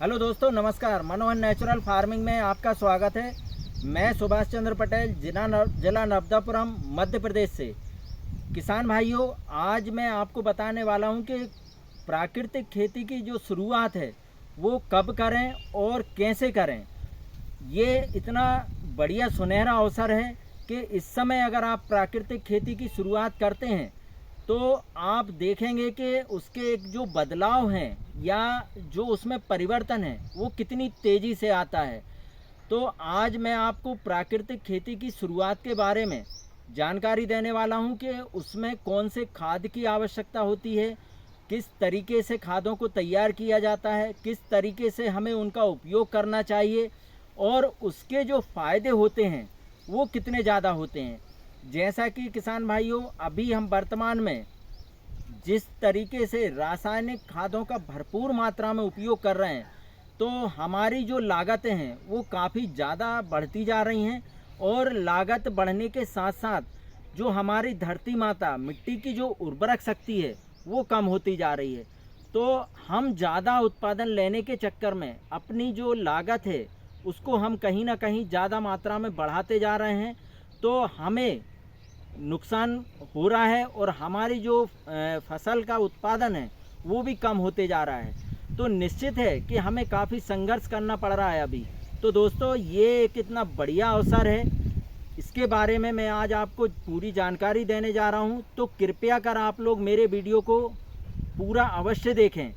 Hello दोस्तों, नमस्कार। मनोहर natural farming में आपका स्वागत है। मैं सुभाष चंद्र पटेल, जिला नर्मदापुरम, मध्य प्रदेश से। किसान भाइयों, आज मैं आपको बताने वाला हूं कि प्राकृतिक खेती की जो शुरुआत है वो कब करें और कैसे करें। ये इतना बढ़िया सुनहरा अवसर है कि इस समय अगर आप प्राकृतिक खेती की शुरुआत करते हैं तो आप देखेंगे कि उसके एक जो बदलाव हैं या जो उसमें परिवर्तन है वो कितनी तेज़ी से आता है। तो आज मैं आपको प्राकृतिक खेती की शुरुआत के बारे में जानकारी देने वाला हूं कि उसमें कौन से खाद की आवश्यकता होती है, किस तरीके से खादों को तैयार किया जाता है, किस तरीके से हमें उनका उपयोग करना चाहिए और उसके जो फ़ायदे होते हैं वो कितने ज़्यादा होते हैं। जैसा कि किसान भाइयों, अभी हम वर्तमान में जिस तरीके से रासायनिक खादों का भरपूर मात्रा में उपयोग कर रहे हैं तो हमारी जो लागतें हैं वो काफ़ी ज़्यादा बढ़ती जा रही हैं और लागत बढ़ने के साथ साथ जो हमारी धरती माता मिट्टी की जो उर्वरक शक्ति है वो कम होती जा रही है। तो हम ज़्यादा उत्पादन लेने के चक्कर में अपनी जो लागत है उसको हम कहीं ना कहीं ज़्यादा मात्रा में बढ़ाते जा रहे हैं, तो हमें नुकसान हो रहा है और हमारी जो फसल का उत्पादन है वो भी कम होते जा रहा है। तो निश्चित है कि हमें काफ़ी संघर्ष करना पड़ रहा है अभी। तो दोस्तों, ये एक इतना बढ़िया अवसर है, इसके बारे में मैं आज आपको पूरी जानकारी देने जा रहा हूँ। तो कृपया कर आप लोग मेरे वीडियो को पूरा अवश्य देखें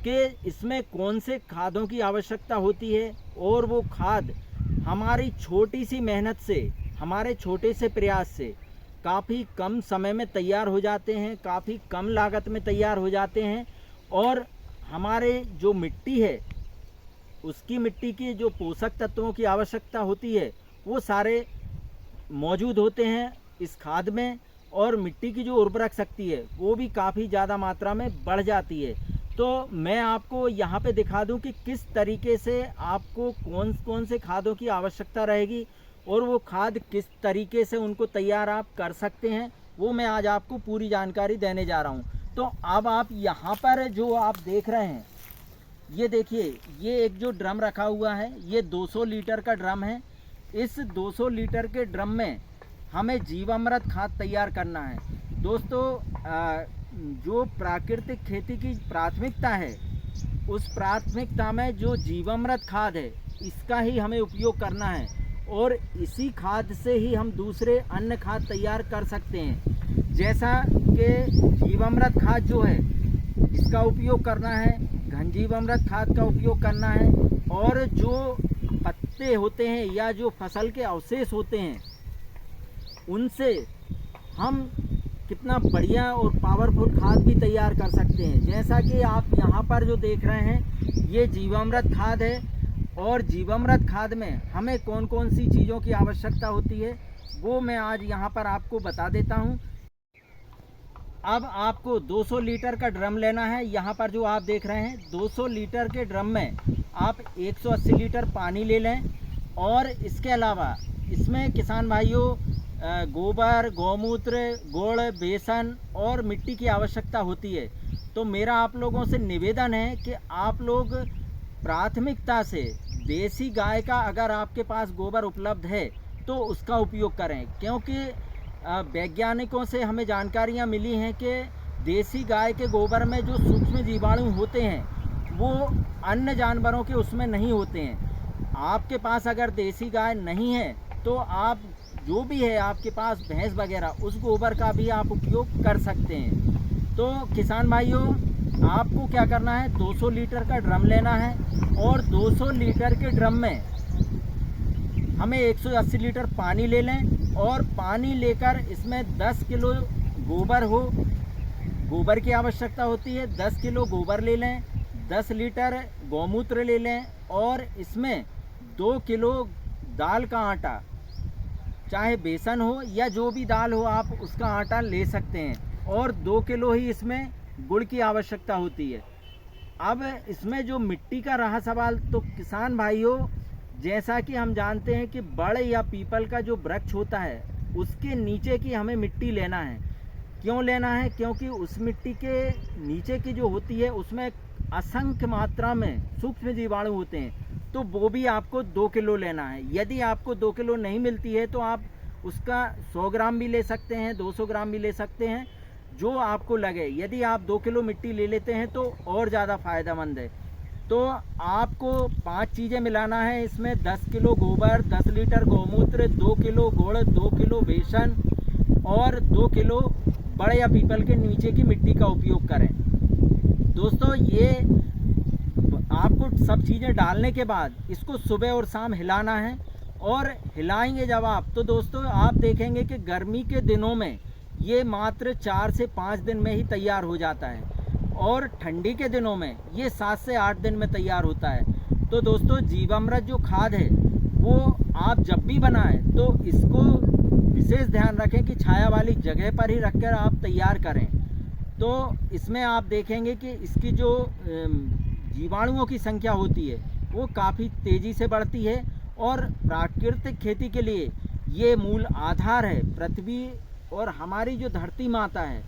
कि इसमें कौन से खादों की आवश्यकता होती है और वो खाद हमारी छोटी सी मेहनत से, हमारे छोटे से प्रयास से काफ़ी कम समय में तैयार हो जाते हैं, काफ़ी कम लागत में तैयार हो जाते हैं और हमारे जो मिट्टी है उसकी मिट्टी की जो पोषक तत्वों की आवश्यकता होती है वो सारे मौजूद होते हैं इस खाद में और मिट्टी की जो उर्वरक शक्ति है वो भी काफ़ी ज़्यादा मात्रा में बढ़ जाती है। तो मैं आपको यहाँ पे दिखा दूँ कि किस तरीके से आपको कौन कौन से खादों की आवश्यकता रहेगी और वो खाद किस तरीके से उनको तैयार आप कर सकते हैं, वो मैं आज आपको पूरी जानकारी देने जा रहा हूँ। तो अब आप यहाँ पर जो आप देख रहे हैं, ये देखिए, ये एक जो ड्रम रखा हुआ है ये 200 लीटर का ड्रम है। इस 200 लीटर के ड्रम में हमें जीवामृत खाद तैयार करना है। दोस्तों, जो प्राकृतिक खेती की प्राथमिकता है उस प्राथमिकता में जो जीवामृत खाद है इसका ही हमें उपयोग करना है और इसी खाद से ही हम दूसरे अन्य खाद तैयार कर सकते हैं। जैसा कि जीवामृत खाद जो है इसका उपयोग करना है, घन जीवामृत खाद का उपयोग करना है और जो पत्ते होते हैं या जो फसल के अवशेष होते हैं उनसे हम कितना बढ़िया और पावरफुल खाद भी तैयार कर सकते हैं। जैसा कि आप यहाँ पर जो देख रहे हैं ये जीवामृत खाद है और जीवामृत खाद में हमें कौन कौन सी चीज़ों की आवश्यकता होती है वो मैं आज यहाँ पर आपको बता देता हूँ। अब आपको 200 लीटर का ड्रम लेना है। यहाँ पर जो आप देख रहे हैं 200 लीटर के ड्रम में आप 180 लीटर पानी ले लें और इसके अलावा इसमें किसान भाइयों गोबर, गौमूत्र, गुड़, बेसन और मिट्टी की आवश्यकता होती है। तो मेरा आप लोगों से निवेदन है कि आप लोग प्राथमिकता से देसी गाय का, अगर आपके पास गोबर उपलब्ध है तो उसका उपयोग करें, क्योंकि वैज्ञानिकों से हमें जानकारियाँ मिली हैं कि देसी गाय के गोबर में जो सूक्ष्म जीवाणु होते हैं वो अन्य जानवरों के उसमें नहीं होते हैं। आपके पास अगर देसी गाय नहीं है तो आप जो भी है आपके पास भैंस वगैरह, उस गोबर का भी आप उपयोग कर सकते हैं। तो किसान भाइयों, आपको क्या करना है, 200 लीटर का ड्रम लेना है और 200 लीटर के ड्रम में हमें 180 लीटर पानी ले लें और पानी लेकर इसमें 10 किलो गोबर हो, गोबर की आवश्यकता होती है, 10 किलो गोबर ले लें, 10 लीटर गौमूत्र ले लें और इसमें 2 किलो दाल का आटा, चाहे बेसन हो या जो भी दाल हो आप उसका आटा ले सकते हैं और 2 किलो ही इसमें गुड़ की आवश्यकता होती है। अब इसमें जो मिट्टी का रहा सवाल, तो किसान भाइयों, जैसा कि हम जानते हैं कि बड़ या पीपल का जो वृक्ष होता है उसके नीचे की हमें मिट्टी लेना है। क्यों लेना है? क्योंकि उस मिट्टी के नीचे की जो होती है उसमें असंख्य मात्रा में सूक्ष्म जीवाणु होते हैं, तो वो भी आपको 2 किलो लेना है। यदि आपको 2 किलो नहीं मिलती है तो आप उसका 100 ग्राम भी ले सकते हैं, 200 ग्राम भी ले सकते हैं, जो आपको लगे। यदि आप 2 किलो मिट्टी ले लेते हैं तो और ज़्यादा फ़ायदेमंद है। तो आपको 5 चीज़ें मिलाना है इसमें: 10 किलो गोबर, 10 लीटर गौमूत्र, 2 किलो गुड़, 2 किलो बेसन और 2 किलो बड़े या पीपल के नीचे की मिट्टी का उपयोग करें। दोस्तों, ये आपको सब चीज़ें डालने के बाद इसको सुबह और शाम हिलाना है। और हिलाएंगे जब आप, तो दोस्तों आप देखेंगे कि गर्मी के दिनों में ये मात्र 4 से 5 दिन में ही तैयार हो जाता है, और ठंडी के दिनों में ये 7 से 8 दिन में तैयार होता है। तो दोस्तों, जीवामृत जो खाद है वो आप जब भी बनाएं तो इसको विशेष ध्यान रखें कि छाया वाली जगह पर ही रखकर आप तैयार करें। तो इसमें आप देखेंगे कि इसकी जो जीवाणुओं की संख्या होती है वो काफ़ी तेज़ी से बढ़ती है, और प्राकृतिक खेती के लिए ये मूल आधार है। पृथ्वी और हमारी जो धरती माता है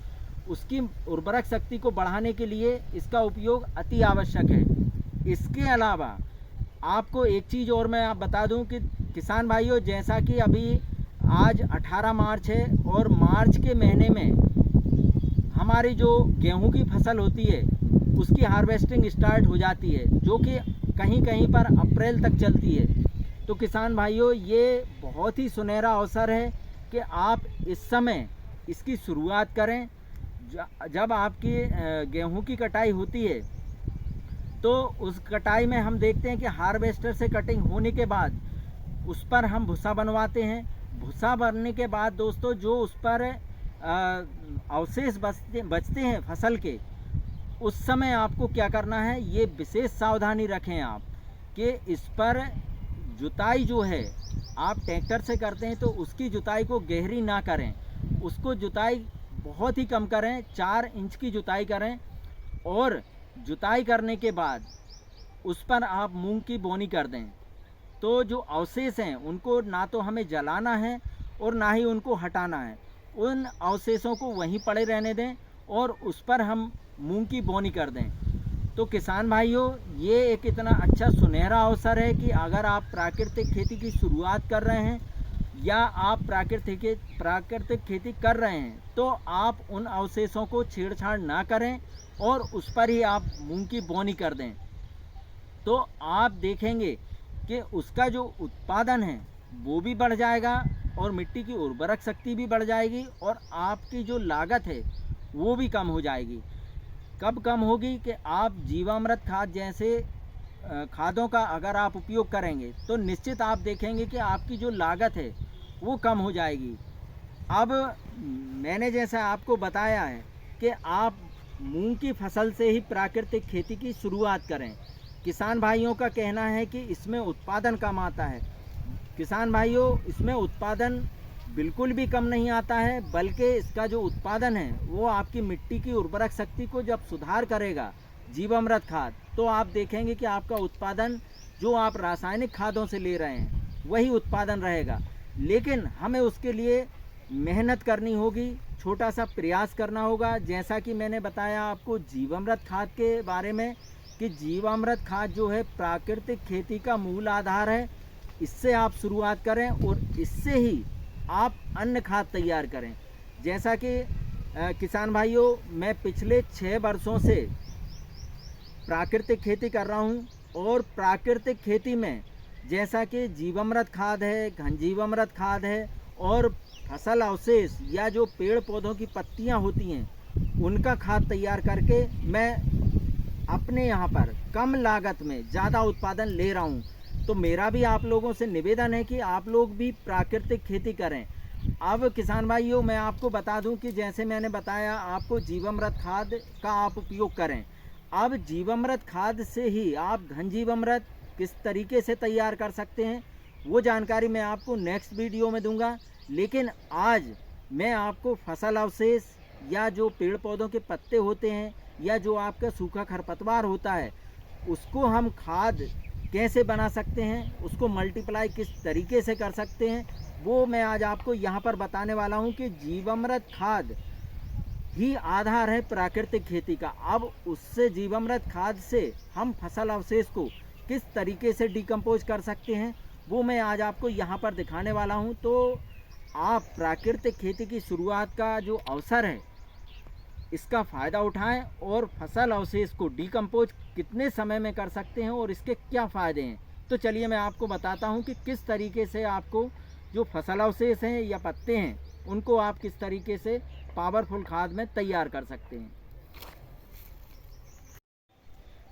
उसकी उर्वरक शक्ति को बढ़ाने के लिए इसका उपयोग अति आवश्यक है। इसके अलावा आपको एक चीज़ और मैं आप बता दूं कि किसान भाइयों, जैसा कि अभी आज 18 मार्च है और मार्च के महीने में हमारी जो गेहूं की फसल होती है उसकी हार्वेस्टिंग स्टार्ट हो जाती है, जो कि कहीं कहीं पर अप्रैल तक चलती है। तो किसान भाइयों, ये बहुत ही सुनहरा अवसर है कि आप इस समय इसकी शुरुआत करें। जब आपकी गेहूं की कटाई होती है तो उस कटाई में हम देखते हैं कि हार्वेस्टर से कटिंग होने के बाद उस पर हम भूसा बनवाते हैं। भूसा बनने के बाद दोस्तों, जो उस पर अवशेष बचते हैं फसल के, उस समय आपको क्या करना है, ये विशेष सावधानी रखें आप कि इस पर जुताई जो है आप ट्रैक्टर से करते हैं तो उसकी जुताई को गहरी ना करें, उसको जुताई बहुत ही कम करें, 4 इंच की जुताई करें। और जुताई करने के बाद उस पर आप मूंग की बोनी कर दें। तो जो अवशेष हैं उनको ना तो हमें जलाना है और ना ही उनको हटाना है, उन अवशेषों को वहीं पड़े रहने दें और उस पर हम मूंग की बोनी कर दें। तो किसान भाइयों, ये एक इतना अच्छा सुनहरा अवसर है कि अगर आप प्राकृतिक खेती की शुरुआत कर रहे हैं या आप प्राकृतिक खेती कर रहे हैं तो आप उन अवशेषों को छेड़छाड़ ना करें और उस पर ही आप मूंग की बोनी कर दें। तो आप देखेंगे कि उसका जो उत्पादन है वो भी बढ़ जाएगा और मिट्टी की उर्वरक शक्ति भी बढ़ जाएगी और आपकी जो लागत है वो भी कम हो जाएगी। कब कम होगी कि आप जीवामृत खाद जैसे खादों का अगर आप उपयोग करेंगे तो निश्चित आप देखेंगे कि आपकी जो लागत है वो कम हो जाएगी। अब मैंने जैसा आपको बताया है कि आप मूंग की फसल से ही प्राकृतिक खेती की शुरुआत करें। किसान भाइयों का कहना है कि इसमें उत्पादन कम आता है। किसान भाइयों, इसमें उत्पादन बिल्कुल भी कम नहीं आता है, बल्कि इसका जो उत्पादन है वो आपकी मिट्टी की उर्वरक शक्ति को जब सुधार करेगा जीवामृत खाद, तो आप देखेंगे कि आपका उत्पादन जो आप रासायनिक खादों से ले रहे हैं वही उत्पादन रहेगा। लेकिन हमें उसके लिए मेहनत करनी होगी, छोटा सा प्रयास करना होगा। जैसा कि मैंने बताया आपको जीवामृत खाद के बारे में कि जीवामृत खाद जो है प्राकृतिक खेती का मूल आधार है। इससे आप शुरुआत करें और इससे ही आप अन्य खाद तैयार करें। जैसा कि किसान भाइयों, मैं पिछले 6 वर्षों से प्राकृतिक खेती कर रहा हूं और प्राकृतिक खेती में जैसा कि जीवामृत खाद है, घन जीवामृत खाद है और फसल अवशेष या जो पेड़ पौधों की पत्तियां होती हैं उनका खाद तैयार करके मैं अपने यहाँ पर कम लागत में ज़्यादा उत्पादन ले रहा हूँ। तो मेरा भी आप लोगों से निवेदन है कि आप लोग भी प्राकृतिक खेती करें। अब किसान भाइयों, मैं आपको बता दूं कि जैसे मैंने बताया आपको जीवामृत खाद का आप उपयोग करें। अब जीवामृत खाद से ही आप घन जीवामृत किस तरीके से तैयार कर सकते हैं वो जानकारी मैं आपको नेक्स्ट वीडियो में दूंगा। लेकिन आज मैं आपको फसल अवशेष या जो पेड़ पौधों के पत्ते होते हैं या जो आपका सूखा खरपतवार होता है उसको हम खाद कैसे बना सकते हैं, उसको मल्टीप्लाई किस तरीके से कर सकते हैं, वो मैं आज आपको यहाँ पर बताने वाला हूँ कि जीवामृत खाद ही आधार है प्राकृतिक खेती का। अब उससे जीवामृत खाद से हम फसल अवशेष को किस तरीके से डिकम्पोज कर सकते हैं वो मैं आज आपको यहाँ पर दिखाने वाला हूँ। तो आप प्राकृतिक खेती की शुरुआत का जो अवसर है इसका फ़ायदा उठाएं और फसल अवशेष को डिकम्पोज कितने समय में कर सकते हैं और इसके क्या फ़ायदे हैं। तो चलिए मैं आपको बताता हूं कि किस तरीके से आपको जो फसल अवशेष हैं या पत्ते हैं उनको आप किस तरीके से पावरफुल खाद में तैयार कर सकते हैं।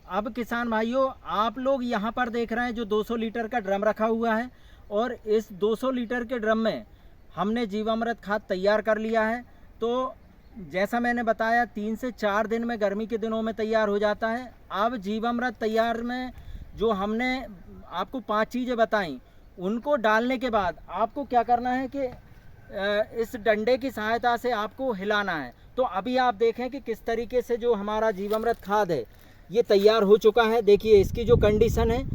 अब किसान भाइयों, आप लोग यहाँ पर देख रहे हैं जो 200 लीटर का ड्रम रखा हुआ है और इस 200 लीटर के ड्रम में हमने जीवामृत खाद तैयार कर लिया है। तो जैसा मैंने बताया 3 से 4 दिन में, गर्मी के दिनों में तैयार हो जाता है। अब जीवामृत तैयार में जो हमने आपको 5 चीज़ें बताई उनको डालने के बाद आपको क्या करना है कि इस डंडे की सहायता से आपको हिलाना है। तो अभी आप देखें कि किस तरीके से जो हमारा जीवामृत खाद है ये तैयार हो चुका है। देखिए इसकी जो कंडीशन है,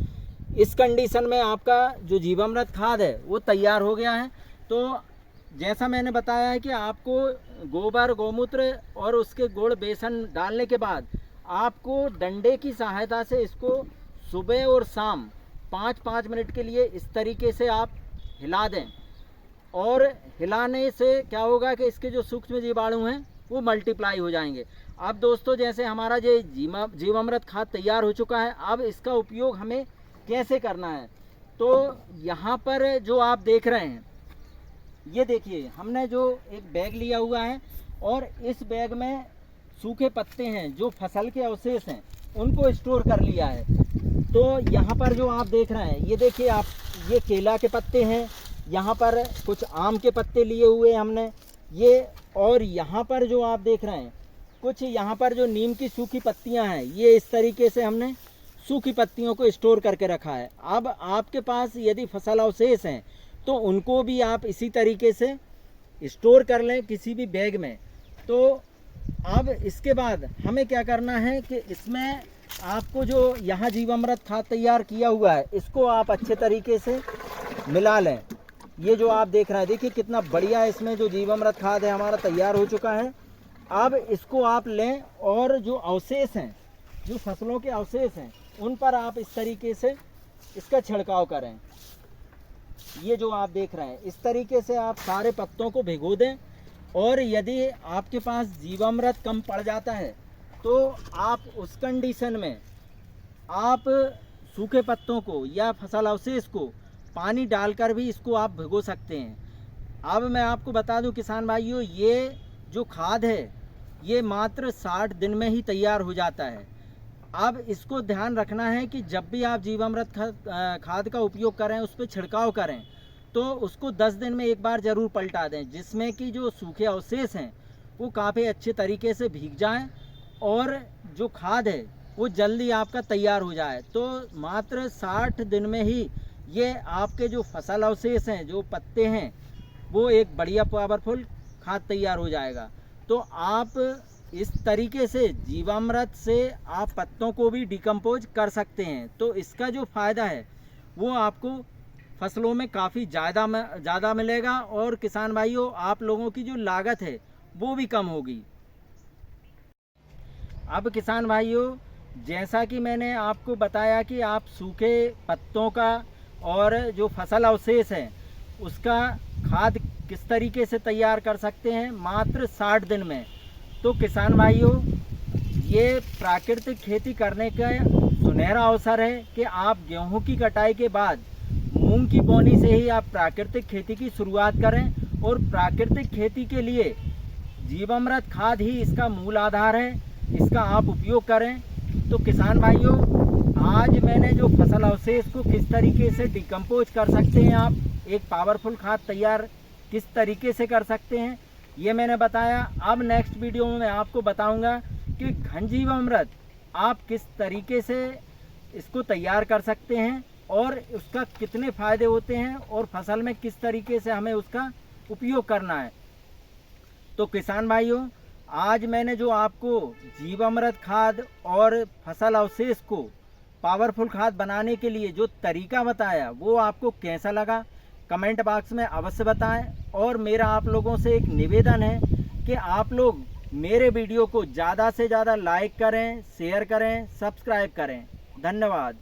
इस कंडीशन में आपका जो जीवामृत खाद है वो तैयार हो गया है। तो जैसा मैंने बताया है कि आपको गोबर, गौमूत्र और उसके गुड़, बेसन डालने के बाद आपको डंडे की सहायता से इसको सुबह और शाम 5-5 मिनट के लिए इस तरीके से आप हिला दें। और हिलाने से क्या होगा कि इसके जो सूक्ष्म जीवाणु हैं वो मल्टीप्लाई हो जाएंगे। अब दोस्तों, जैसे हमारा ये जीवामृत खाद तैयार हो चुका है, अब इसका उपयोग हमें कैसे करना है। तो यहाँ पर जो आप देख रहे हैं, ये देखिए हमने जो एक बैग लिया हुआ है और इस बैग में सूखे पत्ते हैं जो फसल के अवशेष हैं उनको स्टोर कर लिया है। तो यहाँ पर जो आप देख रहे हैं, ये देखिए आप, ये केला के पत्ते हैं, यहाँ पर कुछ आम के पत्ते लिए हुए हैं हमने ये, और यहाँ पर जो आप देख रहे हैं कुछ यहाँ पर जो नीम की सूखी पत्तियाँ हैं, ये इस तरीके से हमने सूखी पत्तियों को स्टोर करके रखा है। अब आपके पास यदि फसल अवशेष हैं तो उनको भी आप इसी तरीके से स्टोर कर लें किसी भी बैग में। तो अब इसके बाद हमें क्या करना है कि इसमें आपको जो यहाँ जीवामृत खाद तैयार किया हुआ है इसको आप अच्छे तरीके से मिला लें। ये जो आप देख रहे हैं, देखिए कितना बढ़िया इसमें जो जीवामृत खाद है हमारा तैयार हो चुका है। अब इसको आप लें और जो अवशेष हैं, जो फसलों के अवशेष हैं, उन पर आप इस तरीके से इसका छिड़काव करें। ये जो आप देख रहे हैं इस तरीके से आप सारे पत्तों को भिगो दें। और यदि आपके पास जीवामृत कम पड़ जाता है तो आप उस कंडीशन में आप सूखे पत्तों को या फसल अवशेष को पानी डालकर भी इसको आप भिगो सकते हैं। अब मैं आपको बता दूं किसान भाइयों, ये जो खाद है ये मात्र 60 दिन में ही तैयार हो जाता है। अब इसको ध्यान रखना है कि जब भी आप जीवामृत खाद का उपयोग करें, उस पर छिड़काव करें, तो उसको 10 दिन में एक बार ज़रूर पलटा दें, जिसमें कि जो सूखे अवशेष हैं वो काफ़ी अच्छे तरीके से भीग जाएं और जो खाद है वो जल्दी आपका तैयार हो जाए। तो मात्र 60 दिन में ही ये आपके जो फसल अवशेष हैं, जो पत्ते हैं, वो एक बढ़िया पावरफुल खाद तैयार हो जाएगा। तो आप इस तरीके से जीवामृत से आप पत्तों को भी डिकम्पोज कर सकते हैं। तो इसका जो फ़ायदा है वो आपको फसलों में काफ़ी ज़्यादा मिलेगा और किसान भाइयों आप लोगों की जो लागत है वो भी कम होगी। अब किसान भाइयों, जैसा कि मैंने आपको बताया कि आप सूखे पत्तों का और जो फसल अवशेष है उसका खाद किस तरीके से तैयार कर सकते हैं मात्र 60 दिन में। तो किसान भाइयों, ये प्राकृतिक खेती करने का सुनहरा अवसर है कि आप गेहूं की कटाई के बाद मूंग की बोनी से ही आप प्राकृतिक खेती की शुरुआत करें। और प्राकृतिक खेती के लिए जीवामृत खाद ही इसका मूल आधार है, इसका आप उपयोग करें। तो किसान भाइयों, आज मैंने जो फसल अवशेष को किस तरीके से डिकम्पोज कर सकते हैं, आप एक पावरफुल खाद तैयार किस तरीके से कर सकते हैं, ये मैंने बताया। अब नेक्स्ट वीडियो में मैं आपको बताऊंगा कि घन जीवामृत आप किस तरीके से इसको तैयार कर सकते हैं और उसका कितने फ़ायदे होते हैं और फसल में किस तरीके से हमें उसका उपयोग करना है। तो किसान भाइयों, आज मैंने जो आपको जीवामृत खाद और फसल अवशेष को पावरफुल खाद बनाने के लिए जो तरीका बताया वो आपको कैसा लगा कमेंट बॉक्स में अवश्य बताएं। और मेरा आप लोगों से एक निवेदन है कि आप लोग मेरे वीडियो को ज़्यादा से ज़्यादा लाइक करें, शेयर करें, सब्सक्राइब करें। धन्यवाद।